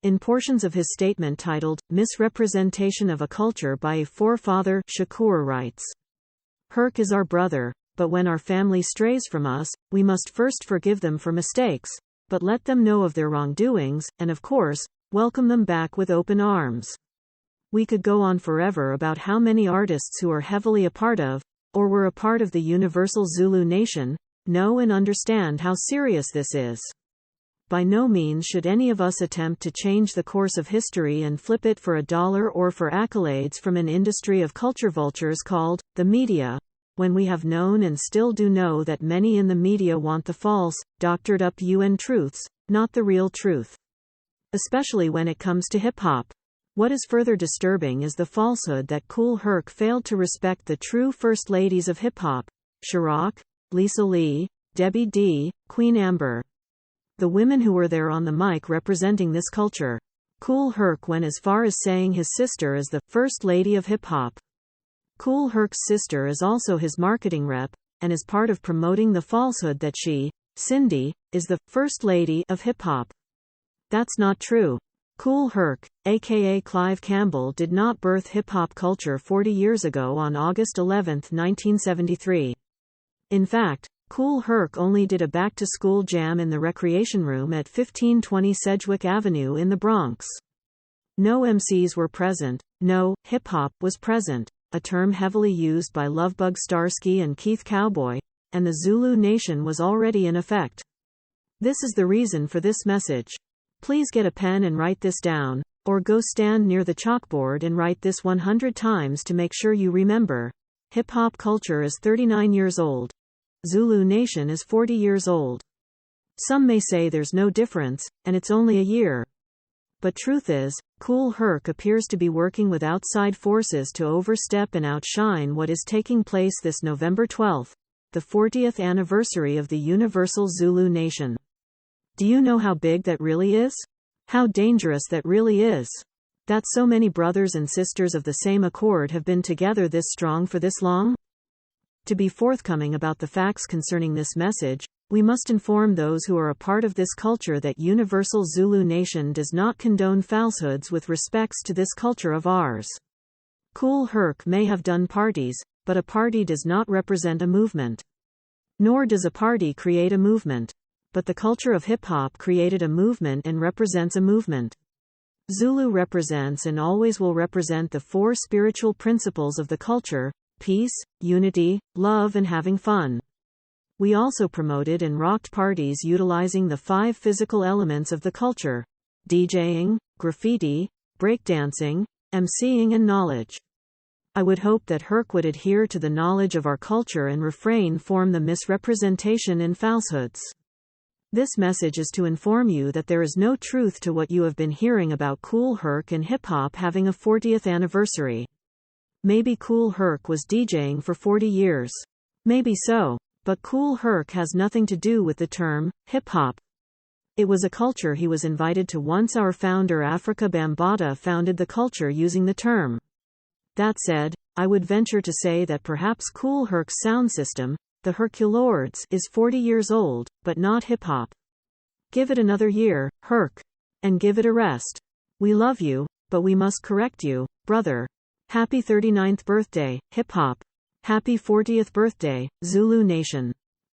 In portions of his statement titled, Misrepresentation of a Culture by a Forefather, Shakur writes, Herc is our brother, but when our family strays from us, we must first forgive them for mistakes, but let them know of their wrongdoings, and of course, welcome them back with open arms. We could go on forever about how many artists who are heavily a part of, or were a part of the universal Zulu Nation, know and understand how serious this is. By no means should any of us attempt to change the course of history and flip it for $1 or for accolades from an industry of culture vultures called the media, when we have known and still do know that many in the media want the false, doctored-up UN truths, not the real truth. Especially when it comes to hip-hop. What is further disturbing is the falsehood that Kool Herc failed to respect the true first ladies of hip-hop, Chirac, Lisa Lee, Debbie D., Queen Amber. The women who were there on the mic representing this culture. Kool Herc went as far as saying his sister is the first lady of hip-hop. Kool Herc's sister is also his marketing rep, and is part of promoting the falsehood that she, Cindy, is the first lady of hip-hop. That's not true. Kool Herc, aka Clive Campbell, did not birth hip-hop culture 40 years ago on August 11, 1973. In fact, Kool Herc only did a back-to-school jam in the recreation room at 1520 Sedgwick Avenue in the Bronx. No MCs were present, no, hip-hop was present, a term heavily used by Lovebug Starsky and Keith Cowboy, and the Zulu Nation was already in effect. This is the reason for this message. Please get a pen and write this down, or go stand near the chalkboard and write this 100 times to make sure you remember. Hip-hop culture is 39 years old. Zulu Nation is 40 years old. Some may say there's no difference, and it's only a year. But truth is, Kool Herc appears to be working with outside forces to overstep and outshine what is taking place this November 12, the 40th anniversary of the Universal Zulu Nation. Do you know how big that really is? How dangerous that really is? That so many brothers and sisters of the same accord have been together this strong for this long? To be forthcoming about the facts concerning this message, we must inform those who are a part of this culture that Universal Zulu Nation does not condone falsehoods with respects to this culture of ours. Kool Herc may have done parties, but a party does not represent a movement. Nor does a party create a movement. But the culture of hip-hop created a movement and represents a movement. Zulu represents and always will represent the 4 spiritual principles of the culture: peace, unity, love and having fun. We also promoted and rocked parties utilizing the 5 physical elements of the culture: DJing, graffiti, breakdancing, MCing and knowledge. I would hope that Herc would adhere to the knowledge of our culture and refrain from the misrepresentation and falsehoods. This message is to inform you that there is no truth to what you have been hearing about Kool Herc and hip-hop having a 40th anniversary. Maybe Kool Herc was DJing for 40 years. Maybe so, but Kool Herc has nothing to do with the term, hip-hop. It was a culture he was invited to once our founder Afrika Bambaataa founded the culture using the term. That said, I would venture to say that perhaps Kool Herc's sound system, the Herculords, is 40 years old, but not hip-hop. Give it another year, Herc. And give it a rest. We love you, but we must correct you, brother. Happy 39th birthday, hip-hop. Happy 40th birthday, Zulu Nation.